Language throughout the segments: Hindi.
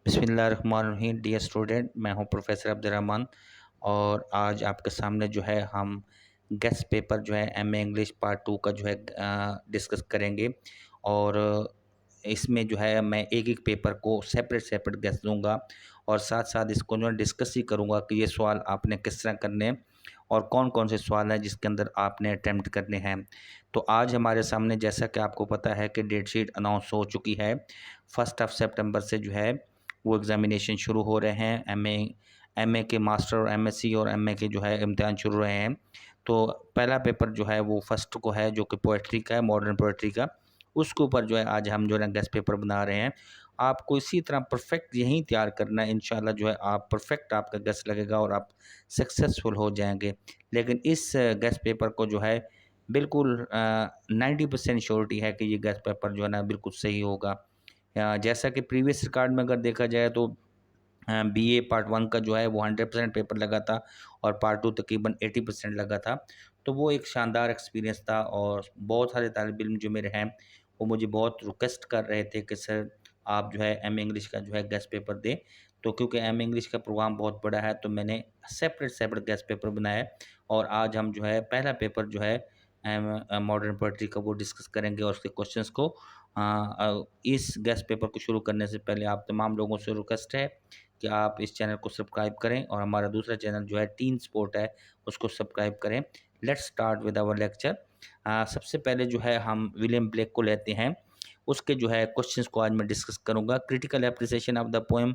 बिस्मिल्लाहिर्रहमानिर्रहीम। डियर स्टूडेंट, मैं हूं प्रोफेसर अब्दुर्रहमान और आज आपके सामने जो है हम गेस्ट पेपर जो है एमए इंग्लिश पार्ट 2 का जो है डिस्कस करेंगे। और इसमें जो है मैं एक एक पेपर को सेपरेट सेपरेट गेस्ट दूंगा और साथ साथ इसको जो है डिस्कस ही करूंगा कि ये सवाल आपने किस तरह करने हैं और कौन कौन से सवाल हैं जिसके अंदर आपने अटैम्प्ट करने हैं। तो आज हमारे सामने, जैसा कि आपको पता है कि डेट शीट अनाउंस हो चुकी है, 1 सितंबर से जो है वो एग्ज़ामिनेशन शुरू हो रहे हैं। एमए के मास्टर और एमएससी और एमए के जो है इम्तिहान शुरू रहे हैं। तो पहला पेपर जो है वो फर्स्ट को है, जो कि पोएट्री का है, मॉडर्न पोएट्री का। उसके ऊपर जो है आज हम जो है गेस्ट पेपर बना रहे हैं। आपको इसी तरह परफेक्ट यहीं तैयार करना है। इंशाल्लाह जो है आप परफेक्ट आपका गेस्ट लगेगा और आप सक्सेसफुल हो जाएंगे। लेकिन इस गेस्ट पेपर को जो है बिल्कुल 90% श्योरिटी है कि ये गेस्ट पेपर जो है ना बिल्कुल सही होगा। जैसा कि प्रीवियस रिकॉर्ड में अगर देखा जाए तो बीए पार्ट 1 का जो है वो 100% पेपर लगा था और पार्ट 2 तकरीबन 80% लगा था। तो वो एक शानदार एक्सपीरियंस था और बहुत सारे तालिब इल्म जो मेरे हैं वो मुझे बहुत रिक्वेस्ट कर रहे थे कि सर आप जो है एम इंग्लिश का जो है गेस्ट पेपर दें। तो क्योंकि एम इंग्लिश का प्रोग्राम बहुत बड़ा है तो मैंने सेपरेट सेपरेट गेस्ट पेपर बनाया और आज हम जो है पहला पेपर जो है मॉडर्न पोएट्री का वो डिस्कस करेंगे और उसके क्वेश्चंस को इस गेस्ट पेपर को शुरू करने से पहले आप तमाम लोगों से रिक्वेस्ट है कि आप इस चैनल को सब्सक्राइब करें और हमारा दूसरा चैनल जो है टीन स्पोर्ट है उसको सब्सक्राइब करें। Let's start with our lecture. सबसे पहले जो है हम विलियम ब्लेक को लेते हैं, उसके जो है क्वेश्चंस को आज मैं डिस्कस करूंगा। Critical appreciation of the poem,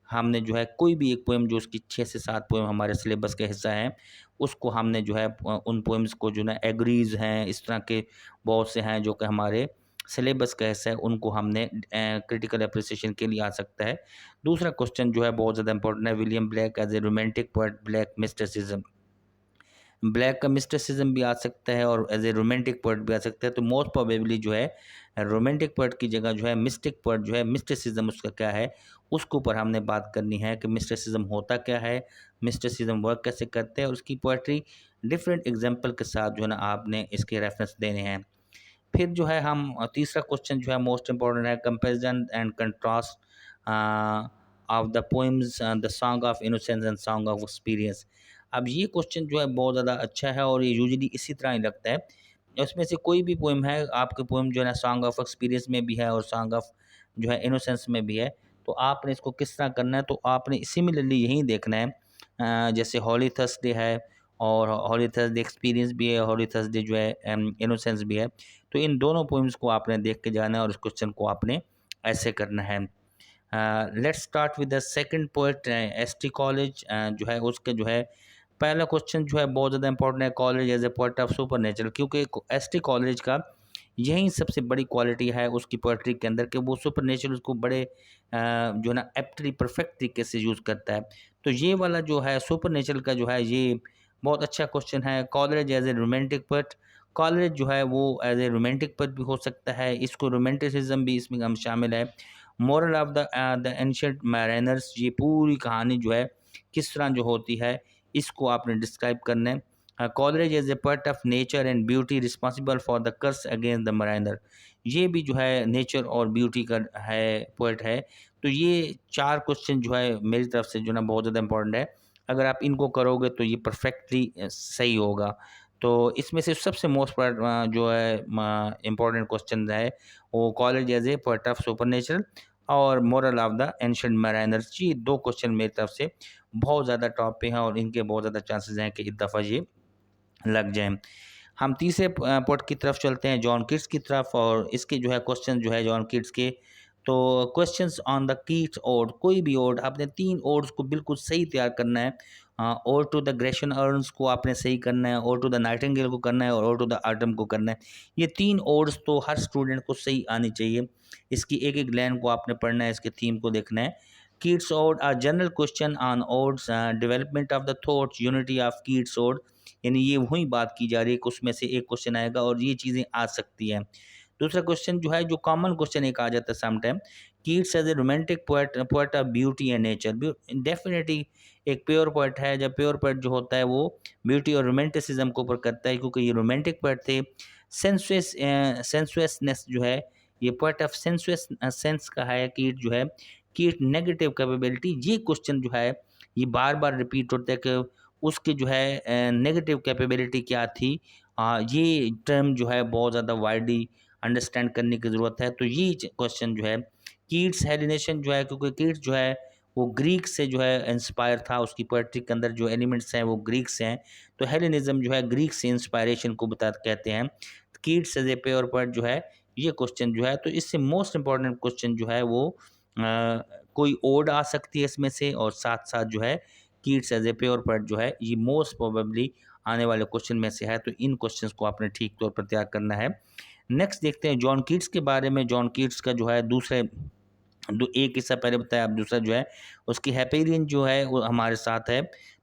हमने जो है कोई भी एक पोएम जो उसकी 6 से 7 पोएम हमारे सिलेबस का हिस्सा है उसको हमने जो है उन पोएम्स को जो ना एग्रीज हैं, इस तरह के बहुत से हैं जो कि हमारे सिलेबस का हिस्सा है, उनको हमने क्रिटिकल एप्रिसिएशन के लिए आ सकता है। दूसरा क्वेश्चन जो है बहुत ज़्यादा इंपॉर्टेंट है, William Blake as a romantic poet, Blake mysticism. Blake का मिस्टिसिज्म भी आ सकता है और एज ए रोमांटिक पोएट भी आ सकता है। तो मोस्ट प्रोबेबली जो है रोमांटिक पोएट की जगह जो है मिस्टिक पोएट जो है, मिस्टिसिज्म उसका क्या है, उसके ऊपर हमने बात करनी है कि मिस्टिसिज्म होता क्या है, मिस्टिसिज्म वर्क कैसे करते हैं, उसकी पोएट्री डिफरेंट एग्जाम्पल के साथ जो है ना आपने इसके रेफरेंस देने हैं। फिर जो है हम तीसरा क्वेश्चन जो है मोस्ट इम्पॉर्टेंट है, comparison and contrast of the poems, the song of innocence and song of experience. अब ये क्वेश्चन जो है बहुत ज़्यादा अच्छा है और ये यूजुअली इसी तरह ही लगता है। उसमें से कोई भी पोएम है, आपके पोएम जो है ना सॉन्ग ऑफ एक्सपीरियंस में भी है और सॉन्ग ऑफ जो है इनोसेंस में भी है, तो आपने इसको किस तरह करना है, तो आपने सिमिलरली यही देखना है। जैसे हॉली थर्सडे है और हॉली थर्सडे एक्सपीरियंस भी है, हॉली थर्सडे जो है इनोसेंस भी है। तो इन दोनों पोइम्स को आपने देख के जाना है और इस क्वेश्चन को आपने ऐसे करना है। Let's start with the second poet, ST college जो है उसके जो है पहला क्वेश्चन जो है बहुत ज़्यादा इंपॉर्टेंट है, Coleridge as a poet of supernatural. क्योंकि एसटी कॉलेज का यही सबसे बड़ी क्वालिटी है उसकी पोएट्री के अंदर कि वो सुपर नेचुरल को बड़े जो है ना एप्टली परफेक्ट तरीके से यूज़ करता है। तो ये वाला जो है सुपर नेचुरल का जो है ये बहुत अच्छा क्वेश्चन है। Coleridge as a romantic poet, Coleridge जो है वो एज ए रोमांटिक पोएट भी हो सकता है, इसको रोमांटिसिज्म भी इसमें हम शामिल है। Moral of the ancient mariners, ये पूरी कहानी जो है किस तरह जो होती है इसको आपने डिस्क्राइब करना है। Coleridge as a poet of nature and beauty responsible for the curse against the mariner, ये भी जो है नेचर और ब्यूटी का है पोएट है। तो ये 4 क्वेश्चन जो है मेरी तरफ से जो ना बहुत ज़्यादा इंपॉर्टेंट है। अगर आप इनको करोगे तो ये परफेक्टली सही होगा। तो इसमें से सबसे मोस्ट जो है इम्पोर्टेंट क्वेश्चन है वो Coleridge as a poet of supernatural और moral of the ancient mariners. ये 2 क्वेश्चन मेरी तरफ से बहुत ज़्यादा टॉप पे हैं और इनके बहुत ज़्यादा चांसेस हैं कि इस दफ़ा ये लग जाएँ। हम तीसरे पोएट की तरफ चलते हैं, जॉन कीट्स की तरफ, और इसके जो है क्वेश्चन जो है जॉन कीट्स के, तो questions on the Keats ode, कोई भी ओड आपने 3 ओड्स को बिल्कुल सही तैयार करना है। Ode to the Grecian urns को आपने सही करना है, ओड टू द नाइटिंगेल को करना है और ओड टू द आटम को करना है। ये 3 ओड्स तो हर स्टूडेंट को सही आनी चाहिए। इसकी एक एक लाइन को आपने पढ़ना है, इसके थीम को देखना है। Keats ode, a general question on odes, development of the thoughts, unity of Keats ode, यानी ये वही बात की जा रही है कि उसमें से एक क्वेश्चन आएगा और ये चीज़ें आ सकती हैं। दूसरा क्वेश्चन जो है, जो कॉमन क्वेश्चन एक आ जाता है sometime, Keats as a romantic poet, poet of beauty and nature. Definitely एक प्योर पोएट है, जब प्योर पोएट जो होता है वो ब्यूटी और रोमांटिसिज्म के ऊपर करता है, क्योंकि ये रोमांटिक पोएट थे। सेंसुअसनेस जो है ये पोएट ऑफ सेंसुअस सेंस का है कि इट जो है कि इट नेगेटिव कैपेबिलिटी, ये क्वेश्चन जो है ये बार-बार रिपीट होता है कि उसकी जो है नेगेटिव कैपेबिलिटी क्या थी। ये टर्म जो है बहुत ज़्यादा वाइडली अंडरस्टैंड करने की ज़रूरत है। तो ये क्वेश्चन जो है कीट्स हेलिनेशन जो है, क्योंकि कीट्स जो है वो ग्रीक से जो है इंस्पायर था, उसकी पोएट्री के अंदर जो एलिमेंट्स हैं वो ग्रीक से हैं। तो हेलेनिज्म जो है ग्रीक से इंस्पायरेशन को बता कहते हैं। Keats as a pure poet जो है ये क्वेश्चन जो है, तो इससे मोस्ट इम्पॉर्टेंट क्वेश्चन जो है वो कोई ओड आ सकती है इसमें से, और साथ साथ जो है Keats as a pure poet जो है ये मोस्ट प्रोबेबली आने वाले क्वेश्चन में से है। तो इन क्वेश्चंस को आपने ठीक तौर पर तैयार करना है। नेक्स्ट देखते हैं जॉन कीट्स के बारे में। जॉन कीट्स का जो है दूसरे एक किस्सा पहले बताया, अब दूसरा जो है उसकी हैपेरियन जो है वो हमारे साथ है।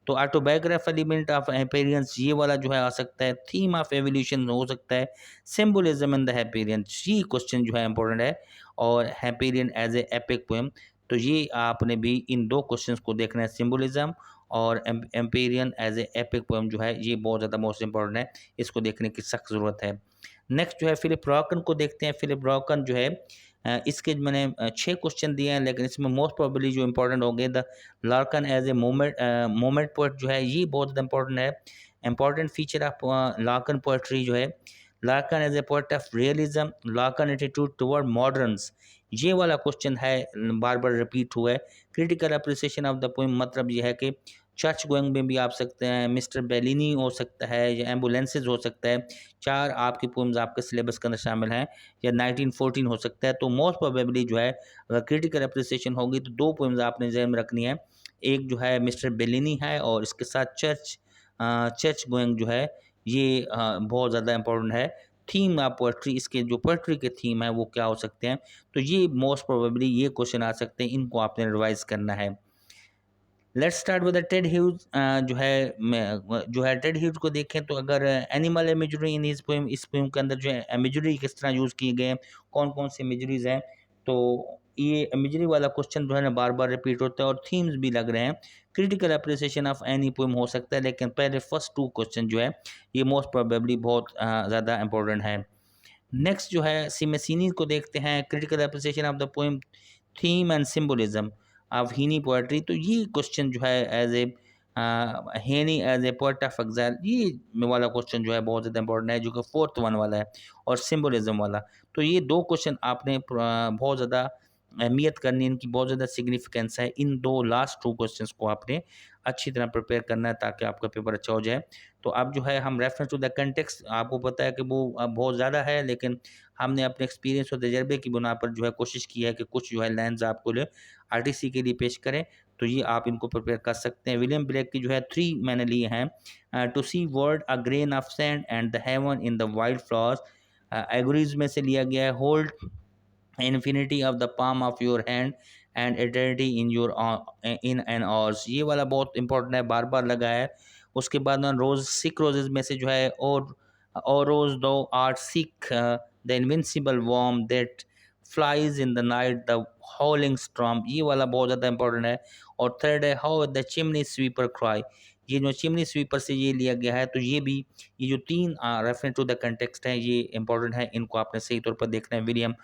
तो ऑटोबायोग्राफ एलिमेंट ऑफ हैपेरियंस ये वाला जो है आ सकता है। थीम ऑफ एवोल्यूशन हो सकता है। सिंबलिज्म इन द हैपेरियन, ये क्वेश्चन जो है इंपॉर्टेंट है। और हैपेरियन एज ए एपिक पोएम, तो ये आपने भी इन दो क्वेश्चंस को देखना है। सिंबलिज्म और Hyperion as a epic poem जो है ये बहुत ज़्यादा मोस्ट इंपॉर्टेंट है, इसको देखने की सख्त ज़रूरत है। नेक्स्ट जो है फिलिप रॉकन को देखते हैं। फिलिप रॉकन जो है इसके मैंने 6 क्वेश्चन दिए हैं, लेकिन इसमें मोस्ट प्रोबेबली जो इंपॉर्टेंट होंगे the Larkin as a moment poet जो है ये बहुत ज़्यादा इंपॉर्टेंट है। Important feature of Larkin poetry जो है Larkin as a poet of realism, Larkin attitude toward moderns, ये वाला क्वेश्चन है बार बार रिपीट हुआ है। Critical appreciation of the poem, मतलब ये है कि चर्च गोइंग में भी आप सकते हैं, मिस्टर बेलिनी हो सकता है, या एम्बुलेंसेज हो सकता है। 4 आपकी पोएम्स आपके सिलेबस के अंदर शामिल हैं, या 1914 हो सकता है। तो मोस्ट प्रोबेबली जो है अगर क्रिटिकल अप्रिसिएशन होगी तो 2 पोएम्स आपने ज़हन में रखनी है। एक जो है मिस्टर बेलिनी है, और इसके साथ चर्च गोइंग जो है ये बहुत ज़्यादा इंपॉर्टेंट है। थीम ऑफ पोएट्री, इसके जो पोएट्री के थीम है वो क्या हो सकते हैं, तो ये मोस्ट प्रोबेबली ये क्वेश्चन आ सकते हैं, इनको आपने रिवाइज करना है। Let's start with Ted Hughes. जो है टेड ह्यूज को देखें तो अगर animal imagery in his poem, इस पोएम के अंदर जो है इमेजरी किस तरह यूज़ किए गए हैं, कौन कौन से इमेजरीज हैं, तो ये इमेजरी वाला क्वेश्चन जो है ना बार बार रिपीट होता है, और थीम्स भी लग रहे हैं। Critical appreciation of any poem हो सकता है, लेकिन पहले फर्स्ट 2 क्वेश्चन जो है ये मोस्ट प्रोबेबली बहुत ज़्यादा इंपॉर्टेंट है। नेक्स्ट जो है सिमेसिनी को देखते हैं। Critical appreciation of the poem, theme and symbolism of Heaney poetry, तो ये क्वेश्चन जो है as a Heaney as a poet of exile, ये वाला क्वेश्चन जो है बहुत ज़्यादा इंपॉर्टेंट है, जो कि 4th वन वाला है, और सिंबलिज्म वाला। तो ये 2 क्वेश्चन आपने बहुत ज़्यादा अहमियत करनी है, इनकी बहुत ज़्यादा सिग्निफिकेंस है। इन 2 लास्ट 2 क्वेश्चंस को आपने अच्छी तरह प्रिपेयर करना है ताकि आपका पेपर अच्छा हो जाए। तो अब जो है हम रेफरेंस टू द कंटेक्स्ट, आपको पता है कि वो बहुत ज़्यादा है, लेकिन हमने अपने एक्सपीरियंस और तजर्बे की बुना पर जो है कोशिश की है कि कुछ जो है लाइन्स आपको आरटीसी के लिए पेश करें, तो ये आप इनको प्रिपेयर कर सकते हैं। विलियम ब्लेक की जो है 3 मैंने लिए हैं। To see world a grain of sand and the heaven in the wild flowers, auguries में से लिया गया है। Hold infinity of the palm of your hand and eternity in your in an hours, ये वाला बहुत इंपॉर्टेंट है, बार बार लगा है। उसके बाद ना रोज सिक रोजेज में से जो है और rose thou art sick the invisible worm that flies in the night the howling storm, ये वाला बहुत ज़्यादा इंपॉर्टेंट है। और थर्ड है how the chimney sweeper cry, ये जो चिमनी स्वीपर से ये लिया गया है, तो ये भी ये जो 3 रेफरेंस टू द कंटेक्स्ट है ये इंपॉर्टेंट है, इनको आपने सही तौर पर देखना है विलियम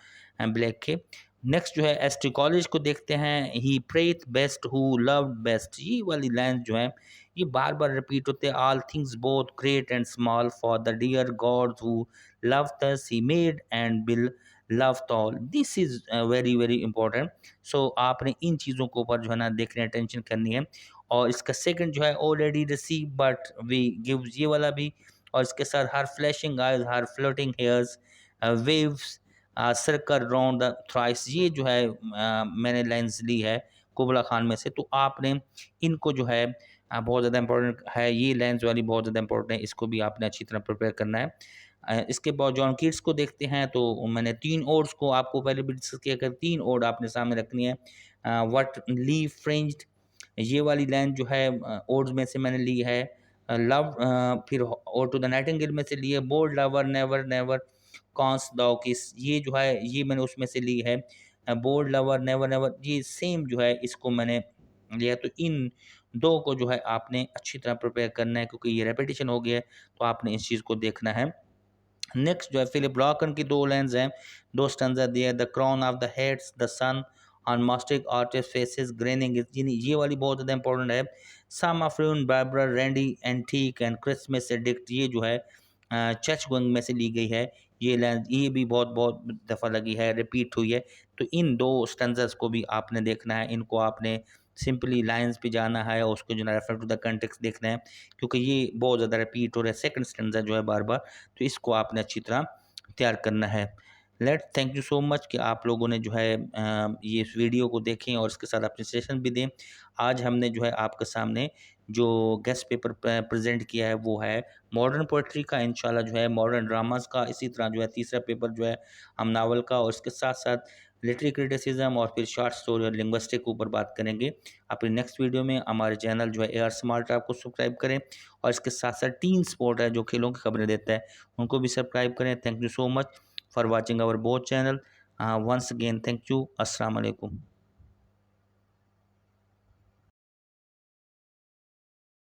ब्लैक के। नेक्स्ट जो है एसटी कॉलेज को देखते हैं। ही प्रेथ बेस्ट हु लव्ड बेस्ट, ये वाली लाइन जो है ये बार बार रिपीट होते हैं। All things both great and small for the dear God who loved us he made and will loved all, this is very very important. So आपने इन चीज़ों के ऊपर जो है ना देखने अटेंशन करनी है। और इसका सेकंड जो है already receive but we give, ये वाला भी। और इसके साथ her flashing eyes her floating hairs waves circle round the thrice, ये जो है मैंने लाइन्स ली है कुबला खान में से। तो आपने इनको जो है बहुत ज़्यादा इंपॉर्टेंट है, ये लाइन्स वाली बहुत ज़्यादा इंपॉर्टेंट है, इसको भी आपने अच्छी तरह प्रिपेयर करना है। इसके बाद जॉन कीट्स को देखते हैं। तो मैंने 3 ओड्स को आपको पहले भी डिस्कस किया कर, 3 ओड आपने सामने रखनी है। व्हाट लीव फ्रिंज्ड, ये वाली लाइन जो है ओड्स में से मैंने ली है। लव, फिर और टू द नाइटिंगेल में से ली है। Bold lover never never canst thou kiss, ये जो है ये मैंने उसमें से ली है। बोल्ड लवर नेवर नेवर, ये सेम जो है इसको मैंने लिया। तो इन 2 को जो है आपने अच्छी तरह प्रिपेयर करना है, क्योंकि ये रेपिटेशन हो गया है, तो आपने इस चीज़ को देखना है। नेक्स्ट जो है फिलिप लॉकन की दो लाइन्स हैं, दो स्टैंज़ा दिया है, the crown of the heads the sun on mastic artist faces grinning, ये वाली बहुत ज़्यादा इंपॉर्टेंट है। Some of rune Barbara Randy antique and Christmas addict, ये जो है चर्च गोइंग में से ली गई है। ये लाइन ये भी बहुत बहुत दफ़ा लगी है, रिपीट हुई है। तो इन दो स्टैंज़र्स को भी आपने देखना है, इनको आपने सिंपली लाइंस पे जाना है और उसको जो है रेफर टू द कंटेक्स्ट देखना है, क्योंकि ये बहुत ज़्यादा रिपीट हो रहा है सेकंड स्टैंज़ा जो है बार बार। तो इसको आपने अच्छी तरह तैयार करना है। थैंक यू सो मच कि आप लोगों ने जो है ये इस वीडियो को देखें और इसके साथ अपने सजेशन भी दें। आज हमने जो है आपके सामने जो गेस्ट पेपर प्रेजेंट किया है वो है मॉडर्न पोइट्री का, इंशाल्लाह जो है मॉडर्न ड्रामास का। इसी तरह जो है तीसरा पेपर जो है हम नावल का और इसके साथ साथ लिटरेरी क्रिटिसिज्म और फिर शॉर्ट स्टोरी और लिंग्विस्टिक के ऊपर बात करेंगे। अपनी नेक्स्ट वीडियो में हमारे चैनल जो है ए आर स्मार्ट ऐप को सब्सक्राइब करें और इसके साथ साथ टीन स्पोर्ट है जो खेलों की खबरें देता है, उनको भी सब्सक्राइब करें। Thank you so much for watching our both channel. Once again thank you. अस्सलाम वालेकुम।